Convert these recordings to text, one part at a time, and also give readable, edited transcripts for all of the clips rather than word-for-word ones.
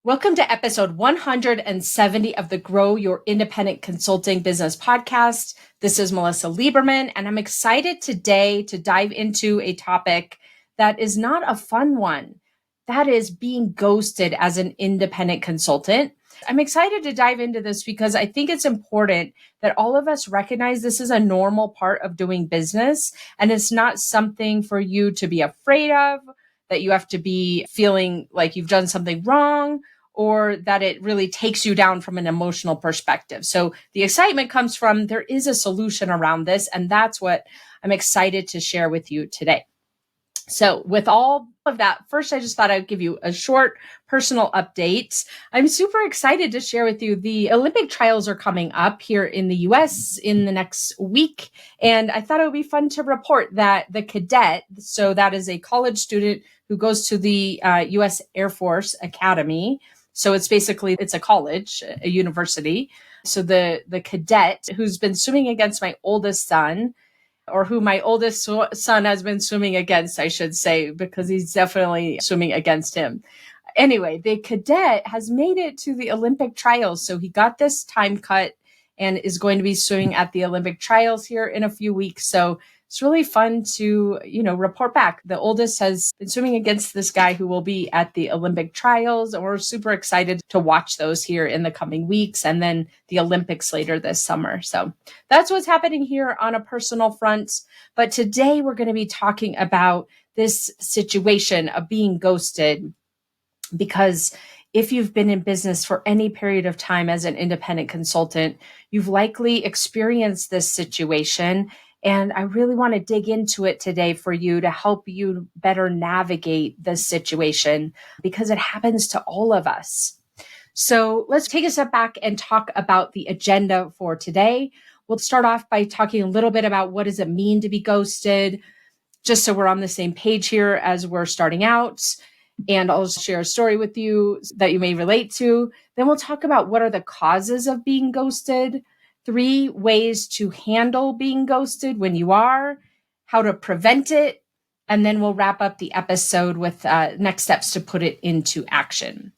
Welcome to episode 170 of the Grow Your Independent Consulting Business podcast. This is Melisa Liberman, and I'm excited today to dive into a topic that is not a fun one. That is being ghosted as an independent consultant. I'm excited to dive into this because I think it's important that all of us recognize this is a normal part of doing business, and it's not something for you to be afraid of, that you have to be feeling like you've done something wrong, or that it really takes you down from an emotional perspective. So the excitement comes from there is a solution around this, and that's what I'm excited to share with you today. So with all of that, first, I just thought I'd give you a short personal update. I'm super excited to share with you the Olympic trials are coming up here in the US in the next week. And I thought it would be fun to report that the cadet, so that is a college student who goes to the US Air Force Academy. So it's a college, a university. So the cadet who's been swimming against my oldest son, or who my oldest son has been swimming against, I should say, because he's definitely swimming against him. Anyway, the cadet has made it to the Olympic trials. So he got this time cut and is going to be swimming at the Olympic trials here in a few weeks. So it's really fun to, report back. The oldest has been swimming against this guy who will be at the Olympic trials. And we're super excited to watch those here in the coming weeks, and then the Olympics later this summer. So that's what's happening here on a personal front. But today we're going to be talking about this situation of being ghosted, because if you've been in business for any period of time as an independent consultant, you've likely experienced this situation. And I really want to dig into it today for you to help you better navigate this situation, because it happens to all of us. So let's take a step back and talk about the agenda for today. We'll start off by talking a little bit about what does it mean to be ghosted, just so we're on the same page here as we're starting out. And I'll share a story with you that you may relate to. Then we'll talk about what are the causes of being ghosted, 3 ways to handle being ghosted when you are, how to prevent it, and then we'll wrap up the episode with next steps to put it into action.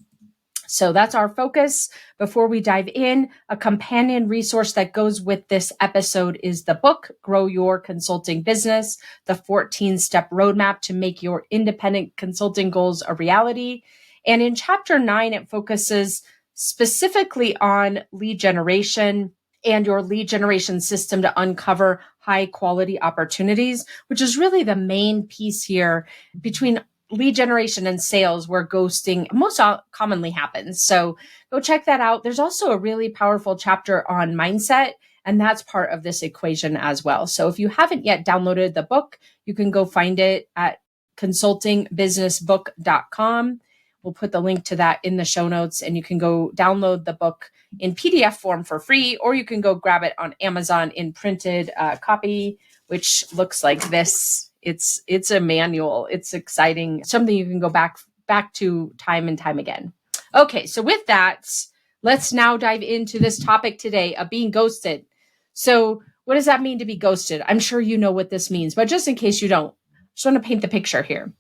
So that's our focus. Before we dive in, a companion resource that goes with this episode is the book, Grow Your Consulting Business, the 14-step roadmap to make your independent consulting goals a reality. And in chapter 9, it focuses specifically on lead generation and your lead generation system to uncover high quality opportunities, which is really the main piece here between lead generation and sales, where ghosting most commonly happens. So go check that out. There's also a really powerful chapter on mindset, and that's part of this equation as well. So if you haven't yet downloaded the book, you can go find it at consultingbusinessbook.com. We'll put the link to that in the show notes, and you can go download the book in PDF form for free, or you can go grab it on Amazon in printed copy, which looks like this. It's a manual. It's exciting. Something you can go back to time and time again. Okay, so with that, let's now dive into this topic today of being ghosted. So what does that mean to be ghosted? I'm sure you know what this means, but just in case you don't, I just want to paint the picture here.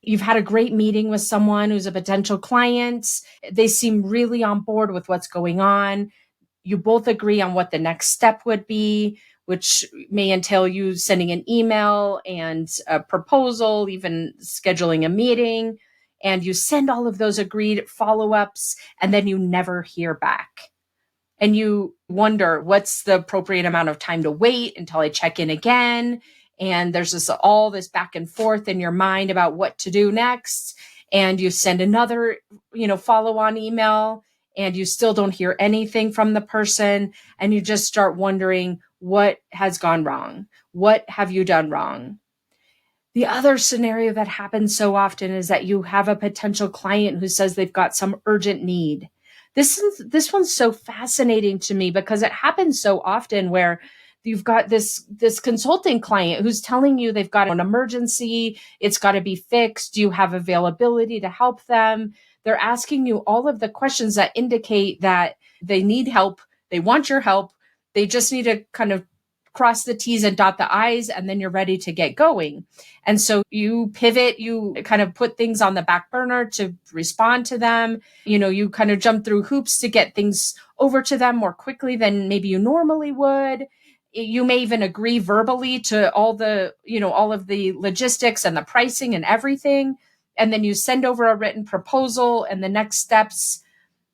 You've had a great meeting with someone who's a potential client. They seem really on board with what's going on. You both agree on what the next step would be, which may entail you sending an email and a proposal, even scheduling a meeting. And you send all of those agreed follow-ups, and then you never hear back. And you wonder, what's the appropriate amount of time to wait until I check in again? And there's all this back and forth in your mind about what to do next. And you send another, follow-on email, and you still don't hear anything from the person. And you just start wondering, what has gone wrong? What have you done wrong? The other scenario that happens so often is that you have a potential client who says they've got some urgent need. This one's so fascinating to me, because it happens so often where you've got this consulting client who's telling you they've got an emergency. It's got to be fixed. Do you have availability to help them? They're asking you all of the questions that indicate that they need help. They want your help. They just need to kind of cross the T's and dot the I's, and then you're ready to get going. And so you pivot, you kind of put things on the back burner to respond to them. You kind of jump through hoops to get things over to them more quickly than maybe you normally would. You may even agree verbally to all of the logistics and the pricing and everything. And then you send over a written proposal and the next steps,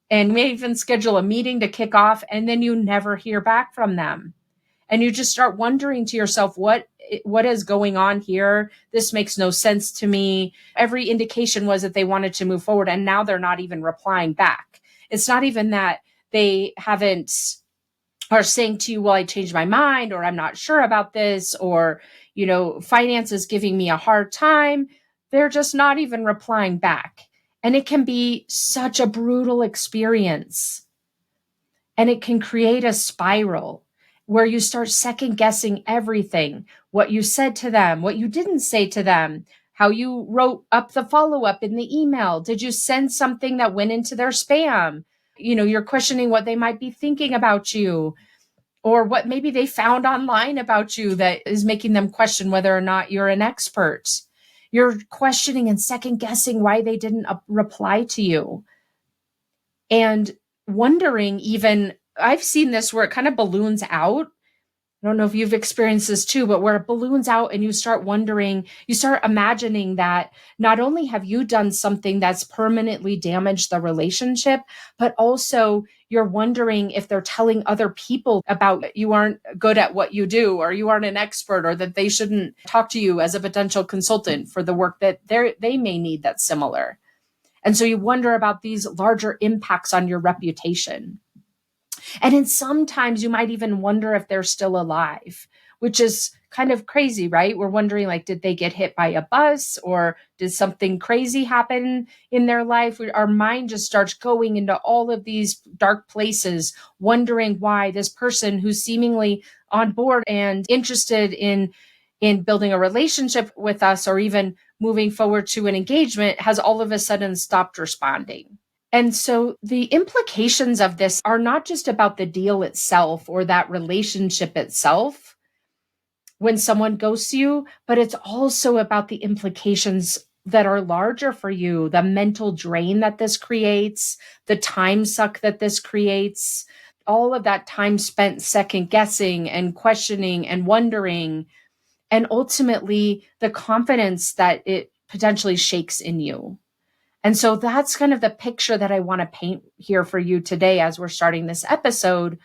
and may even schedule a meeting to kick off, and then you never hear back from them. And you just start wondering to yourself, what is going on here? This makes no sense to me. Every indication was that they wanted to move forward, and now they're not even replying back. It's not even that they are saying to you, well, I changed my mind, or I'm not sure about this, or, finance is giving me a hard time. They're just not even replying back. And it can be such a brutal experience. And it can create a spiral where you start second guessing everything, what you said to them, what you didn't say to them, how you wrote up the follow-up in the email. Did you send something that went into their spam? You're questioning what they might be thinking about you, or what maybe they found online about you that is making them question whether or not you're an expert. You're questioning and second guessing why they didn't reply to you. And wondering, even, I've seen this where it kind of balloons out. I don't know if you've experienced this too, but where it balloons out and you start wondering, you start imagining that not only have you done something that's permanently damaged the relationship, but also you're wondering if they're telling other people about you aren't good at what you do, or you aren't an expert, or that they shouldn't talk to you as a potential consultant for the work that they may need that's similar. And so you wonder about these larger impacts on your reputation. And then sometimes you might even wonder if they're still alive, which is kind of crazy, right? We're wondering, like, did they get hit by a bus, or did something crazy happen in their life? Our mind just starts going into all of these dark places, wondering why this person who's seemingly on board and interested in building a relationship with us, or even moving forward to an engagement, has all of a sudden stopped responding. And so the implications of this are not just about the deal itself or that relationship itself when someone ghosts you, but it's also about the implications that are larger for you, the mental drain that this creates, the time suck that this creates, all of that time spent second guessing and questioning and wondering, and ultimately the confidence that it potentially shakes in you. And so that's kind of the picture that I want to paint here for you today as we're starting this episode,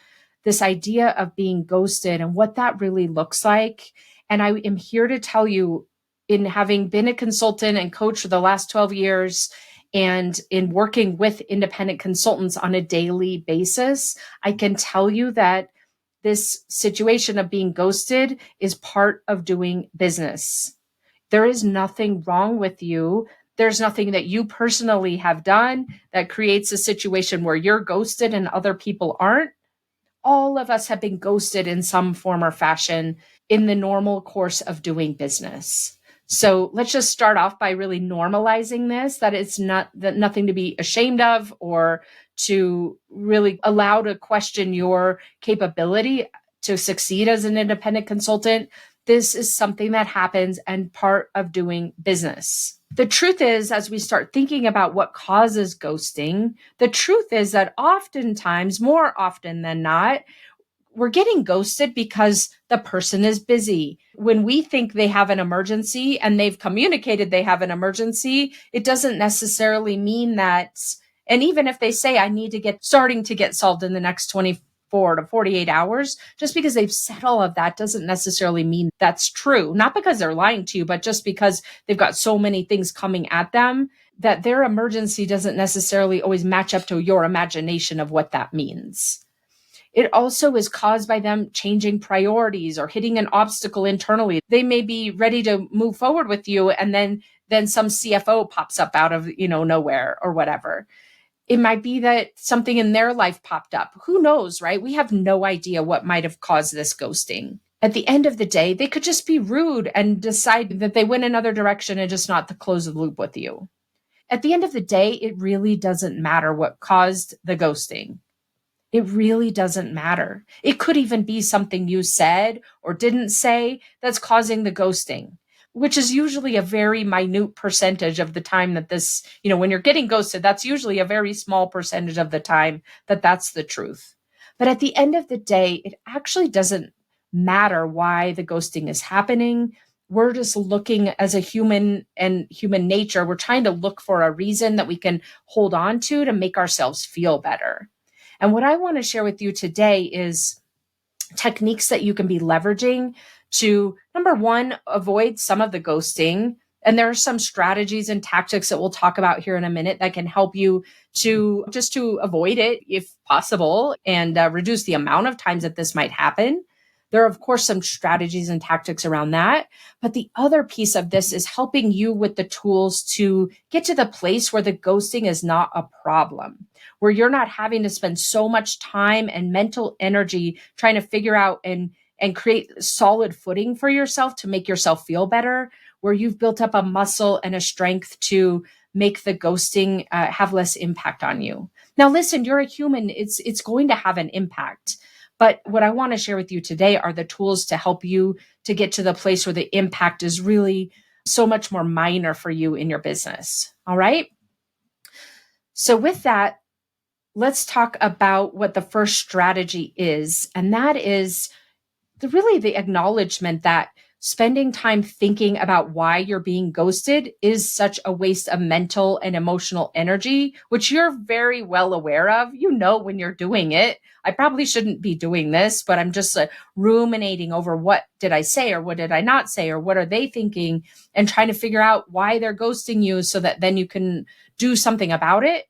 this idea of being ghosted and what that really looks like. And I am here to tell you, in having been a consultant and coach for the last 12 years and in working with independent consultants on a daily basis, I can tell you that this situation of being ghosted is part of doing business. There is nothing wrong with you. There's nothing that you personally have done that creates a situation where you're ghosted and other people aren't. All of us have been ghosted in some form or fashion in the normal course of doing business. So let's just start off by really normalizing this, that it's nothing to be ashamed of, or to really allow to question your capability to succeed as an independent consultant. This is something that happens and part of doing business. The truth is, as we start thinking about what causes ghosting, the truth is that oftentimes, more often than not, we're getting ghosted because the person is busy. When we think they have an emergency and they've communicated they have an emergency, it doesn't necessarily mean that. And even if they say, I need to get solved in the next 24 to 48 hours, just because they've said all of that doesn't necessarily mean that's true. Not because they're lying to you, but just because they've got so many things coming at them that their emergency doesn't necessarily always match up to your imagination of what that means. It also is caused by them changing priorities or hitting an obstacle internally. They may be ready to move forward with you, and then some CFO pops up out of nowhere or whatever. It might be that something in their life popped up. Who knows, right? We have no idea what might have caused this ghosting. At the end of the day, they could just be rude and decide that they went another direction and just not to close the loop with you. At the end of the day, it really doesn't matter what caused the ghosting. It really doesn't matter. It could even be something you said or didn't say that's causing the ghosting, which is usually a very minute percentage of the time that this, when you're getting ghosted, that's usually a very small percentage of the time that that's the truth. But at the end of the day, it actually doesn't matter why the ghosting is happening. We're just looking as a human and human nature, we're trying to look for a reason that we can hold on to make ourselves feel better. And what I want to share with you today is techniques that you can be leveraging to, number one, avoid some of the ghosting. And there are some strategies and tactics that we'll talk about here in a minute that can help you to avoid it if possible and reduce the amount of times that this might happen. There are, of course, some strategies and tactics around that. But the other piece of this is helping you with the tools to get to the place where the ghosting is not a problem, where you're not having to spend so much time and mental energy trying to figure out and create solid footing for yourself to make yourself feel better, where you've built up a muscle and a strength to make the ghosting have less impact on you. Now, listen, you're a human. It's going to have an impact. But what I want to share with you today are the tools to help you to get to the place where the impact is really so much more minor for you in your business. All right. So with that, let's talk about what the first strategy is. And that is the acknowledgement that spending time thinking about why you're being ghosted is such a waste of mental and emotional energy, which you're very well aware of. You know when you're doing it. I probably shouldn't be doing this, but I'm just ruminating over what did I say or what did I not say or what are they thinking and trying to figure out why they're ghosting you so that then you can do something about it,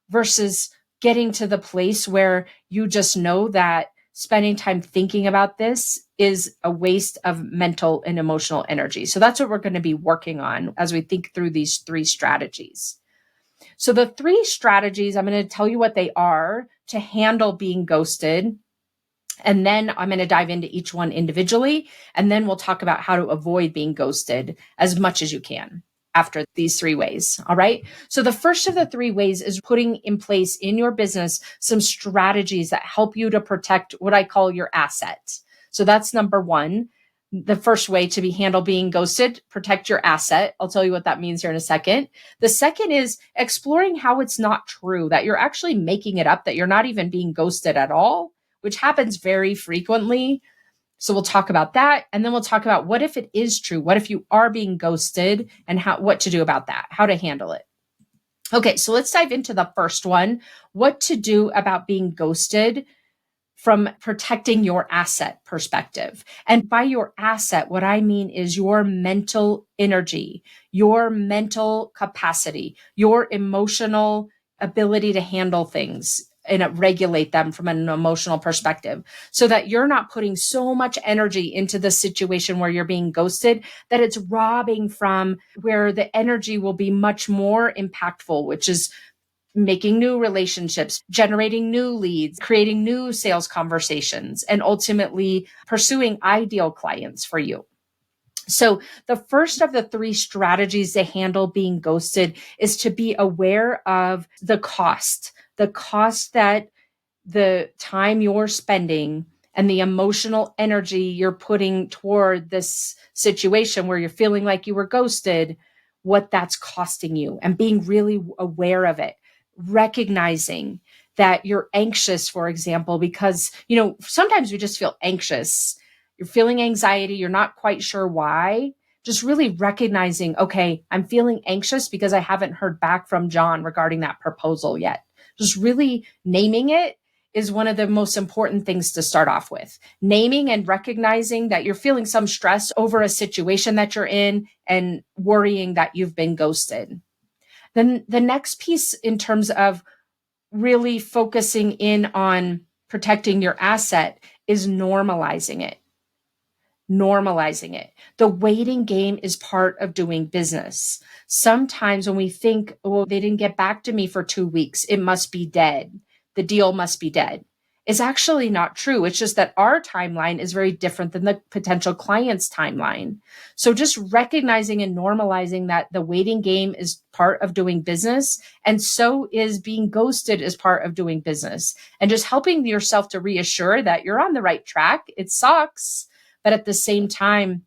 versus getting to the place where you just know that spending time thinking about this is a waste of mental and emotional energy. So that's what we're going to be working on as we think through these three strategies. So the three strategies, I'm going to tell you what they are to handle being ghosted. And then I'm going to dive into each one individually. And then we'll talk about how to avoid being ghosted as much as you can after these three ways. All right. So the first of the three ways is putting in place in your business some strategies that help you to protect what I call your asset. So that's number one. The first way to be handle being ghosted, protect your asset. I'll tell you what that means here in a second. The second is exploring how it's not true, that you're actually making it up, that you're not even being ghosted at all, which happens very frequently. So we'll talk about that. And then we'll talk about what if it is true? What if you are being ghosted and what to do about that, how to handle it. Okay, so let's dive into the first one, what to do about being ghosted from protecting your asset perspective. And by your asset, what I mean is your mental energy, your mental capacity, your emotional ability to handle things and regulate them from an emotional perspective, so that you're not putting so much energy into the situation where you're being ghosted that it's robbing from where the energy will be much more impactful, which is making new relationships, generating new leads, creating new sales conversations, and ultimately pursuing ideal clients for you. So the first of the three strategies to handle being ghosted is to be aware of the cost that the time you're spending and the emotional energy you're putting toward this situation where you're feeling like you were ghosted, what that's costing you, and being really aware of it. Recognizing that you're anxious, for example, because, sometimes we just feel anxious. You're feeling anxiety. You're not quite sure why. Just really recognizing, okay, I'm feeling anxious because I haven't heard back from John regarding that proposal yet. Just really naming it is one of the most important things to start off with. Naming and recognizing that you're feeling some stress over a situation that you're in and worrying that you've been ghosted. Then the next piece in terms of really focusing in on protecting your asset is normalizing it. Normalizing it. The waiting game is part of doing business. Sometimes when we think, oh, they didn't get back to me for 2 weeks, it must be dead. The deal must be dead. is actually not true. It's just that our timeline is very different than the potential client's timeline. So just recognizing and normalizing that the waiting game is part of doing business, and so is being ghosted is part of doing business. And just helping yourself to reassure that you're on the right track. It sucks, but at the same time,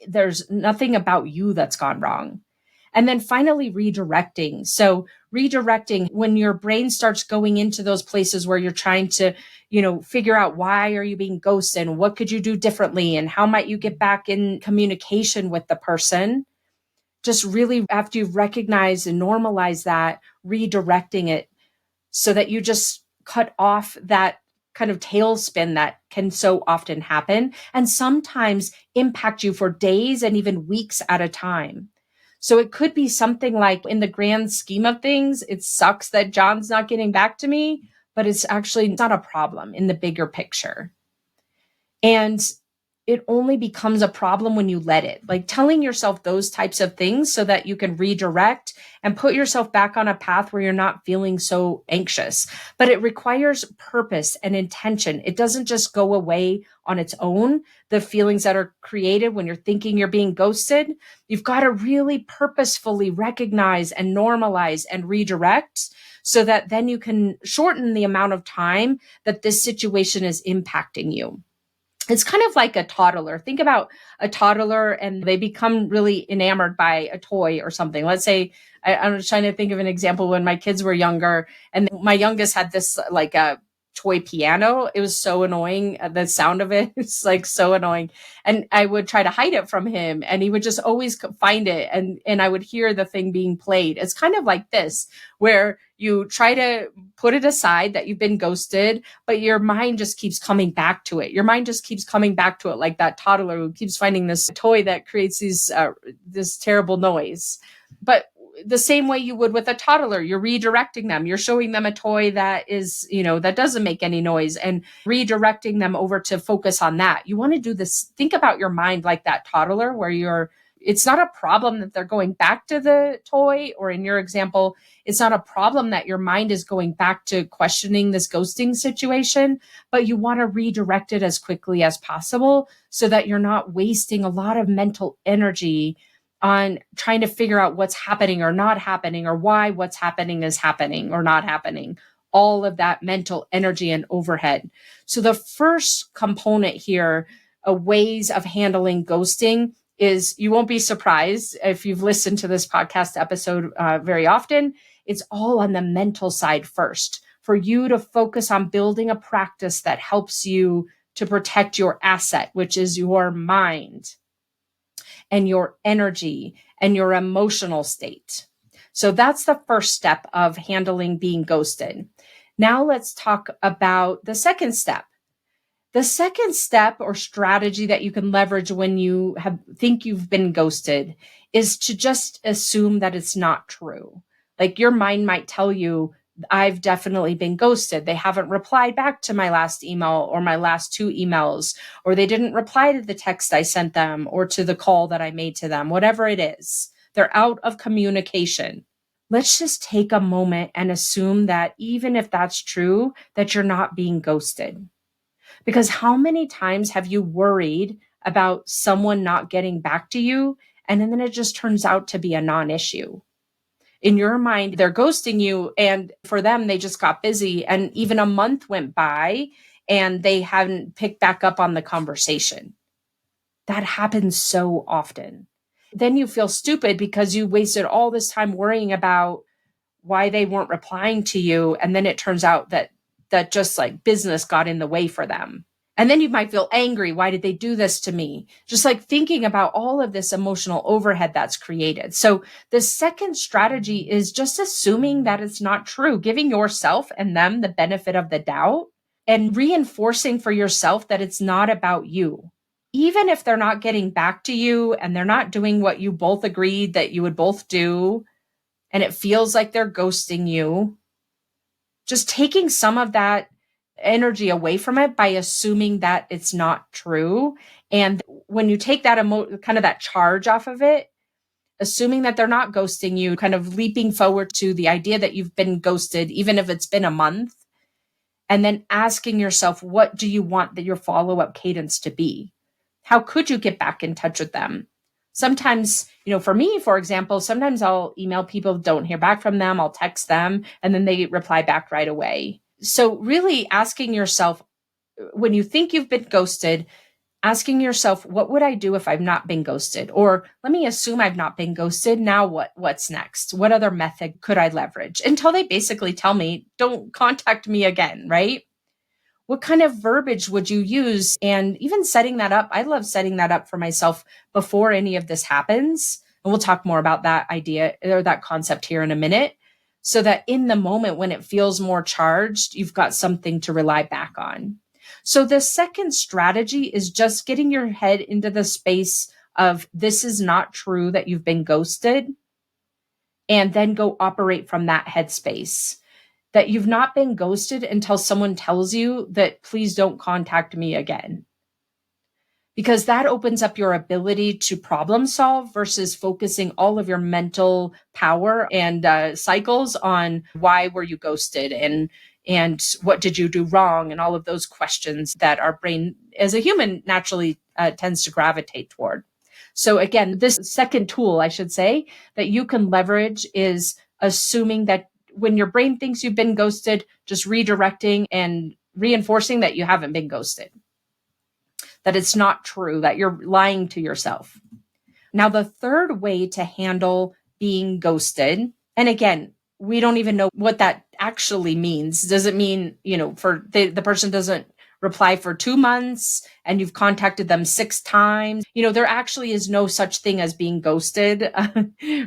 there's nothing about you that's gone wrong. And then finally, redirecting. So redirecting, when your brain starts going into those places where you're trying to, figure out why are you being ghosted and what could you do differently and how might you get back in communication with the person, just really after you recognize and normalize that, redirecting it so that you just cut off that kind of tailspin that can so often happen and sometimes impact you for days and even weeks at a time. So it could be something like, in the grand scheme of things, it sucks that John's not getting back to me, but it's actually not a problem in the bigger picture. And it only becomes a problem when you let it. Like telling yourself those types of things so that you can redirect and put yourself back on a path where you're not feeling so anxious. But it requires purpose and intention. It doesn't just go away on its own. The feelings that are created when you're thinking you're being ghosted, you've got to really purposefully recognize and normalize and redirect so that then you can shorten the amount of time that this situation is impacting you. It's kind of like a toddler. Think about a toddler and they become really enamored by a toy or something. Let's say, I'm trying to think of an example when my kids were younger and my youngest had this like a toy piano. It was so annoying. The sound of it is like so annoying. And I would try to hide it from him and he would just always find it. And I would hear the thing being played. It's kind of like this, where you try to put it aside that you've been ghosted, but your mind just keeps coming back to it. Your mind just keeps coming back to it like that toddler who keeps finding this toy that creates this terrible noise. But the same way you would with a toddler, you're redirecting them. You're showing them a toy that is, that doesn't make any noise and redirecting them over to focus on that. You want to do this. Think about your mind like that toddler where it's not a problem that they're going back to the toy, or in your example, it's not a problem that your mind is going back to questioning this ghosting situation, but you want to redirect it as quickly as possible so that you're not wasting a lot of mental energy on trying to figure out what's happening or not happening, or why what's happening is happening or not happening. All of that mental energy and overhead. So the first component here, ways of handling ghosting, is, you won't be surprised if you've listened to this podcast episode very often, it's all on the mental side first, for you to focus on building a practice that helps you to protect your asset, which is your mind and your energy and your emotional state. So that's the first step of handling being ghosted. Now let's talk about the second step. The second step or strategy that you can leverage when you think you've been ghosted is to just assume that it's not true. Like your mind might tell you, I've definitely been ghosted. They haven't replied back to my last email or my last 2 emails, or they didn't reply to the text I sent them or to the call that I made to them, whatever it is. They're out of communication. Let's just take a moment and assume that even if that's true, that you're not being ghosted. Because how many times have you worried about someone not getting back to you, and then it just turns out to be a non-issue? In your mind, they're ghosting you, and for them, they just got busy, and even a month went by and they hadn't picked back up on the conversation. That happens so often. Then you feel stupid because you wasted all this time worrying about why they weren't replying to you, and then it turns out that just like business got in the way for them. And then you might feel angry. Why did they do this to me? Just like thinking about all of this emotional overhead that's created. So the second strategy is just assuming that it's not true, giving yourself and them the benefit of the doubt and reinforcing for yourself that it's not about you. Even if they're not getting back to you and they're not doing what you both agreed that you would both do, and it feels like they're ghosting you, just taking some of that energy away from it by assuming that it's not true. And when you take that kind of that charge off of it, assuming that they're not ghosting you, kind of leaping forward to the idea that you've been ghosted, even if it's been a month, And then asking yourself, what do you want your follow-up cadence to be? How could you get back in touch with them? Sometimes, for me, for example, sometimes I'll email people, don't hear back from them, I'll text them, and then they reply back right away. So really asking yourself, when you think you've been ghosted, asking yourself, what would I do if I've not been ghosted? Or let me assume I've not been ghosted. Now what's next? What other method could I leverage? Until they basically tell me, don't contact me again, right? What kind of verbiage would you use? And even setting that up, I love setting that up for myself before any of this happens. And we'll talk more about that idea or that concept here in a minute, so that in the moment when it feels more charged, you've got something to rely back on. So the second strategy is just getting your head into the space of this is not true that you've been ghosted, and then go operate from that headspace. That you've not been ghosted until someone tells you that please don't contact me again. Because that opens up your ability to problem solve versus focusing all of your mental power and cycles on why were you ghosted and what did you do wrong, and all of those questions that our brain as a human naturally tends to gravitate toward. So again, this second tool, I should say, that you can leverage is assuming that when your brain thinks you've been ghosted, just redirecting and reinforcing that you haven't been ghosted, that it's not true, that you're lying to yourself. Now, the third way to handle being ghosted, and again, we don't even know what that actually means. Does it mean, for the person doesn't reply for 2 months and you've contacted them 6 times? There actually is no such thing as being ghosted,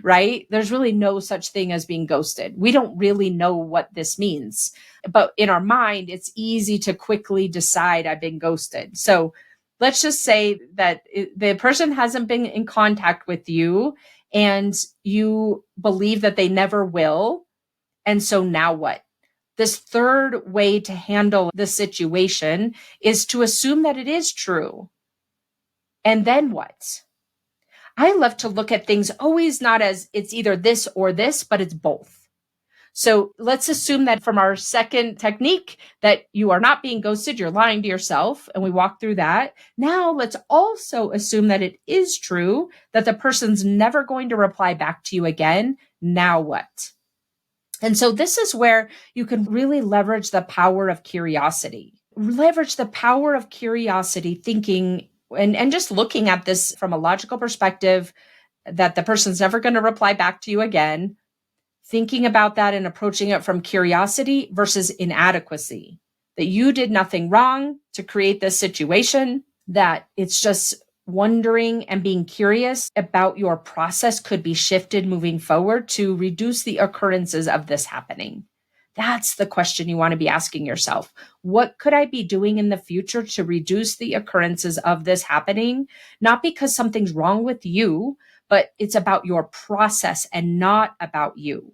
right? There's really no such thing as being ghosted. We don't really know what this means, but in our mind, it's easy to quickly decide I've been ghosted. So let's just say that the person hasn't been in contact with you and you believe that they never will. And so now what? This third way to handle the situation is to assume that it is true. And then what? I love to look at things always not as it's either this or this, but it's both. So let's assume that from our second technique that you are not being ghosted, you're lying to yourself, and we walk through that. Now let's also assume that it is true that the person's never going to reply back to you again. Now what? And so this is where you can really leverage the power of curiosity. Leverage the power of curiosity, thinking and just looking at this from a logical perspective that the person's never going to reply back to you again. Thinking about that and approaching it from curiosity versus inadequacy, that you did nothing wrong to create this situation, that it's just wondering and being curious about your process could be shifted moving forward to reduce the occurrences of this happening. That's the question you want to be asking yourself. What could I be doing in the future to reduce the occurrences of this happening? Not because something's wrong with you, but it's about your process and not about you.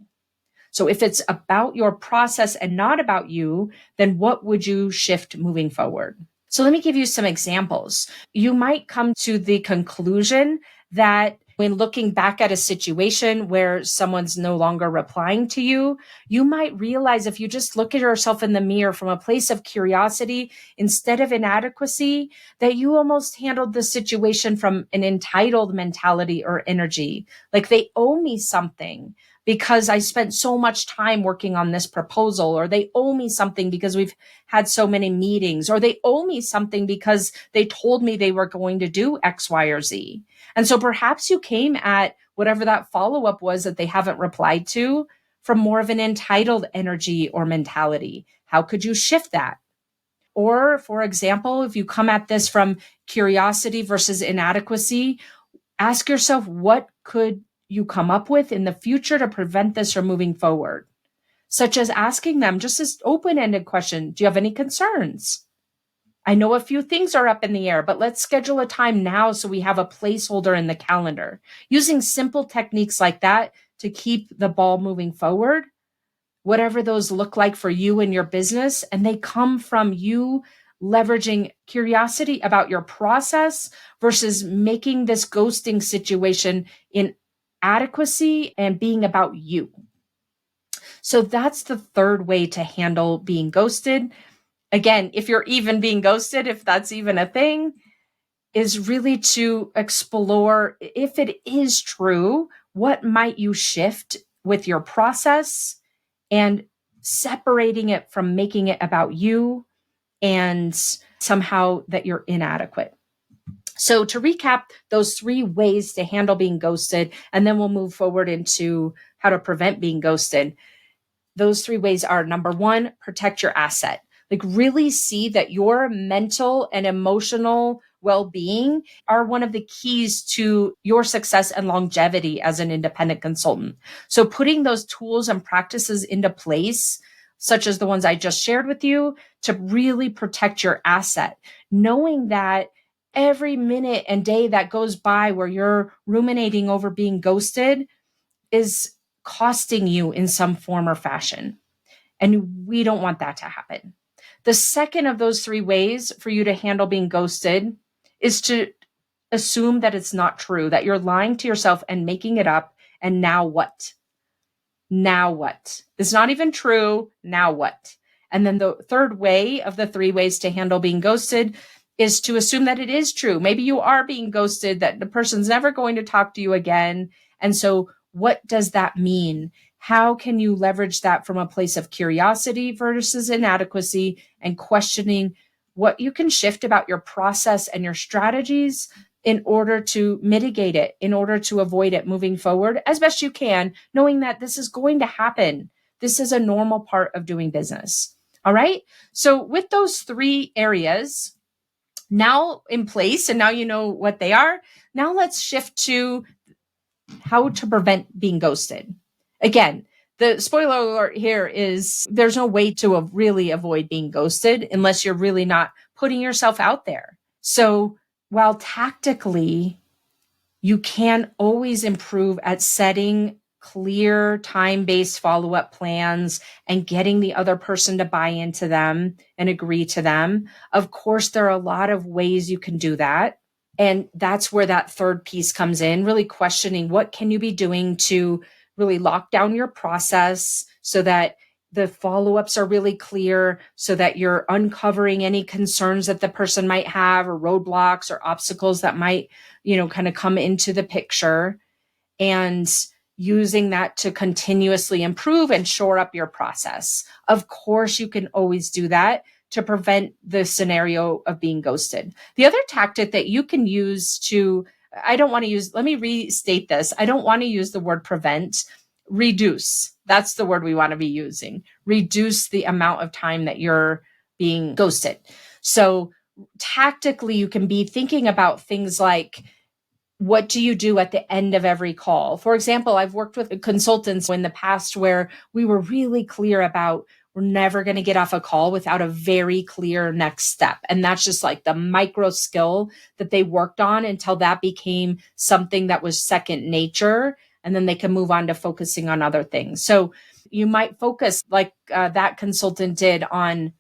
So if it's about your process and not about you, then what would you shift moving forward? So let me give you some examples. You might come to the conclusion that when looking back at a situation where someone's no longer replying to you, you might realize if you just look at yourself in the mirror from a place of curiosity instead of inadequacy, that you almost handled the situation from an entitled mentality or energy. Like they owe me something because I spent so much time working on this proposal, or they owe me something because we've had so many meetings, or they owe me something because they told me they were going to do X, Y, or Z. And so perhaps you came at whatever that follow-up was that they haven't replied to from more of an entitled energy or mentality. How could you shift that? Or, for example, if you come at this from curiosity versus inadequacy, ask yourself, what could you come up with in the future to prevent this from moving forward? Such as asking them just this open-ended question, do you have any concerns? I know a few things are up in the air, but let's schedule a time now so we have a placeholder in the calendar. Using simple techniques like that to keep the ball moving forward, whatever those look like for you and your business, and they come from you leveraging curiosity about your process versus making this ghosting situation in adequacy and being about you. So that's the third way to handle being ghosted. again, if you're even being ghosted, if that's even a thing, is really to explore, if it is true, what might you shift with your process and separating it from making it about you and somehow that you're inadequate. So to recap those 3 ways to handle being ghosted, and then we'll move forward into how to prevent being ghosted. Those 3 ways are: number 1, protect your asset. Like, really see that your mental and emotional well-being are one of the keys to your success and longevity as an independent consultant. So putting those tools and practices into place, such as the ones I just shared with you, to really protect your asset, knowing that every minute and day that goes by where you're ruminating over being ghosted is costing you in some form or fashion. And we don't want that to happen. The second of those 3 ways for you to handle being ghosted is to assume that it's not true, that you're lying to yourself and making it up. And now what? Now what? It's not even true. Now what? And then the third way of the 3 ways to handle being ghosted is to assume that it is true. Maybe you are being ghosted, that the person's never going to talk to you again. And so what does that mean? How can you leverage that from a place of curiosity versus inadequacy, and questioning what you can shift about your process and your strategies in order to mitigate it, in order to avoid it moving forward as best you can, knowing that this is going to happen. This is a normal part of doing business. All right. So with those 3 areas now in place, and now you know what they are, now let's shift to how to prevent being ghosted. Again, the spoiler alert here is there's no way to really avoid being ghosted unless you're really not putting yourself out there. So while tactically you can always improve at setting clear time-based follow-up plans and getting the other person to buy into them and agree to them, of course, there are a lot of ways you can do that. And that's where that third piece comes in, really questioning what can you be doing to really lock down your process so that the follow-ups are really clear, so that you're uncovering any concerns that the person might have, or roadblocks or obstacles that might, kind of come into the picture, and using that to continuously improve and shore up your process. Of course, you can always do that to prevent the scenario of being ghosted. The other tactic that you can use let me restate this. I don't want to use the word prevent. Reduce. That's the word we want to be using. Reduce the amount of time that you're being ghosted. So tactically, you can be thinking about things like, what do you do at the end of every call? For example, I've worked with consultants in the past where we were really clear about, we're never going to get off a call without a very clear next step. And that's just like the micro skill that they worked on until that became something that was second nature. And then they can move on to focusing on other things. So you might focus like that consultant did on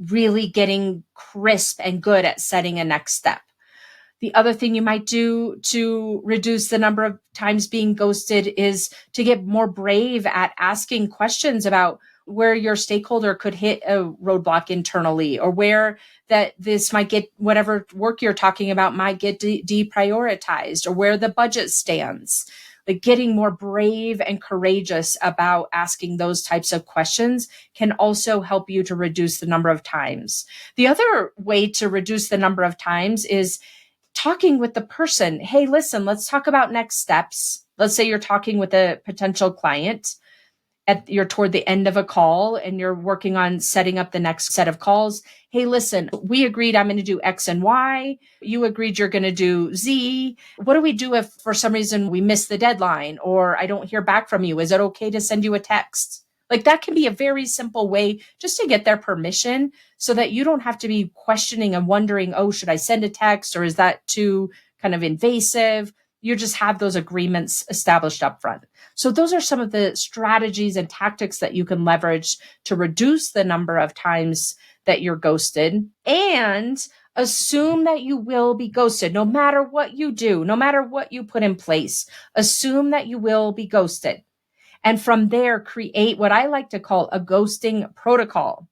really getting crisp and good at setting a next step. The other thing you might do to reduce the number of times being ghosted is to get more brave at asking questions about where your stakeholder could hit a roadblock internally, or where that this might get, whatever work you're talking about might get deprioritized, or where the budget stands. Like, getting more brave and courageous about asking those types of questions can also help you to reduce the number of times. The other way to reduce the number of times is talking with the person. Hey, listen, let's talk about next steps. Let's say you're talking with a potential client you're toward the end of a call and you're working on setting up the next set of calls. Hey, listen, we agreed I'm going to do X and Y. You agreed you're going to do Z. What do we do if for some reason we miss the deadline, or I don't hear back from you? Is it okay to send you a text? Like, that can be a very simple way just to get their permission, so that you don't have to be questioning and wondering, oh, should I send a text, or is that too kind of invasive? You just have those agreements established up front. So those are some of the strategies and tactics that you can leverage to reduce the number of times that you're ghosted, and assume that you will be ghosted no matter what you do, no matter what you put in place. Assume that you will be ghosted. And from there, create what I like to call a ghosting protocol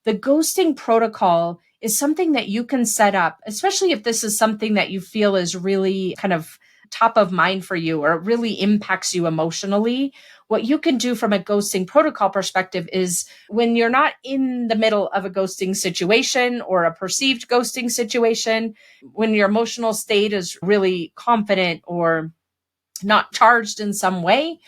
The ghosting protocol is something that you can set up, especially if this is something that you feel is really kind of top of mind for you or it really impacts you emotionally. What you can do from a ghosting protocol perspective is when you're not in the middle of a ghosting situation or a perceived ghosting situation, when your emotional state is really confident or not charged in some way,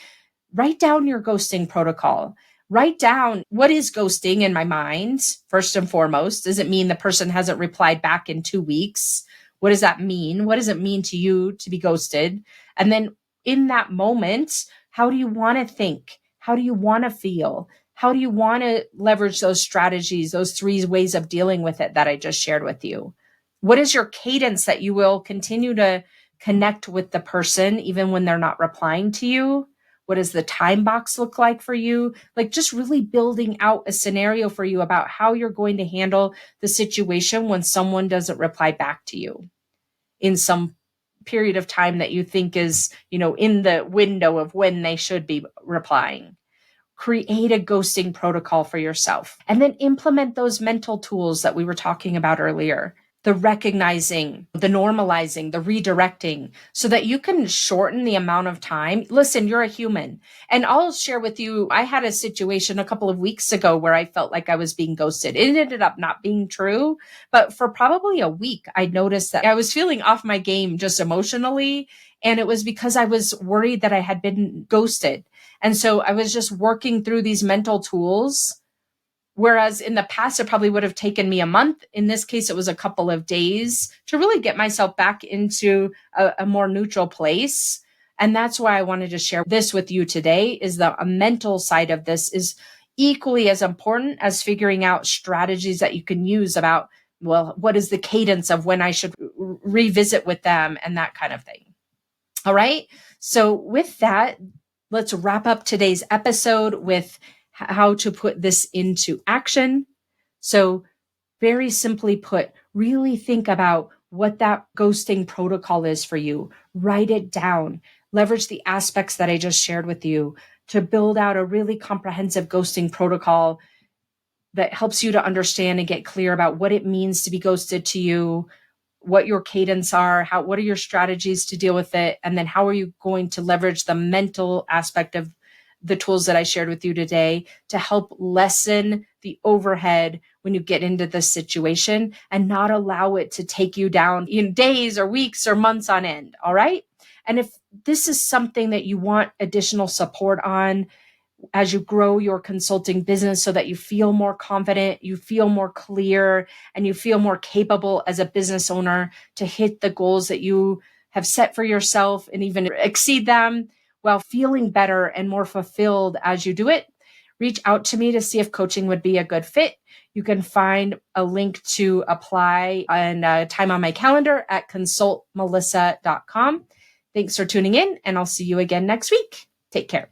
write down your ghosting protocol. Write down what is ghosting in my mind, first and foremost. Does it mean the person hasn't replied back in 2 weeks? What does that mean? What does it mean to you to be ghosted? And then in that moment, how do you want to think? How do you want to feel? How do you want to leverage those strategies, those 3 ways of dealing with it that I just shared with you? What is your cadence that you will continue to connect with the person even when they're not replying to you? What does the time box look like for you? Like just really building out a scenario for you about how you're going to handle the situation when someone doesn't reply back to you in some period of time that you think is, in the window of when they should be replying. Create a ghosting protocol for yourself and then implement those mental tools that we were talking about earlier. The recognizing, the normalizing, the redirecting, so that you can shorten the amount of time. Listen, you're a human. And I'll share with you, I had a situation a couple of weeks ago where I felt like I was being ghosted. It ended up not being true, but for probably a week, I noticed that I was feeling off my game just emotionally. And it was because I was worried that I had been ghosted. And so I was just working through these mental tools. Whereas in the past, it probably would have taken me a month. In this case, it was a couple of days to really get myself back into a more neutral place. And that's why I wanted to share this with you today, is the mental side of this is equally as important as figuring out strategies that you can use about, well, what is the cadence of when I should revisit with them and that kind of thing. All right. So with that, let's wrap up today's episode with how to put this into action. So very simply put, really think about what that ghosting protocol is for you. Write it down. Leverage the aspects that I just shared with you to build out a really comprehensive ghosting protocol that helps you to understand and get clear about what it means to be ghosted to you, what your cadence are, what are your strategies to deal with it, and then how are you going to leverage the mental aspect of the tools that I shared with you today to help lessen the overhead when you get into this situation and not allow it to take you down in days or weeks or months on end. All right. And if this is something that you want additional support on as you grow your consulting business so that you feel more confident, you feel more clear, and you feel more capable as a business owner to hit the goals that you have set for yourself and even exceed them, while feeling better and more fulfilled as you do it, reach out to me to see if coaching would be a good fit. You can find a link to apply and time on my calendar at consultmelisa.com. Thanks for tuning in, and I'll see you again next week. Take care.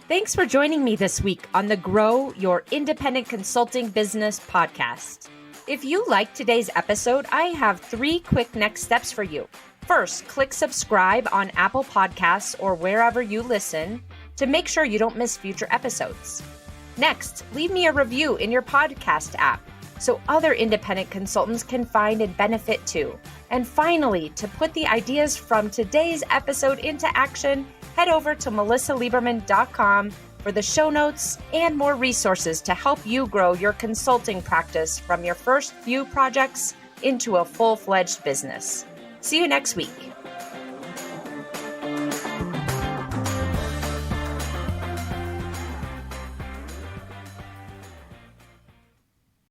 Thanks for joining me this week on the Grow Your Independent Consulting Business podcast. If you liked today's episode, I have 3 quick next steps for you. First, click subscribe on Apple Podcasts or wherever you listen to make sure you don't miss future episodes. Next, leave me a review in your podcast app so other independent consultants can find and benefit too. And finally, to put the ideas from today's episode into action, head over to melisaliberman.com for the show notes and more resources to help you grow your consulting practice from your first few projects into a full-fledged business. See you next week.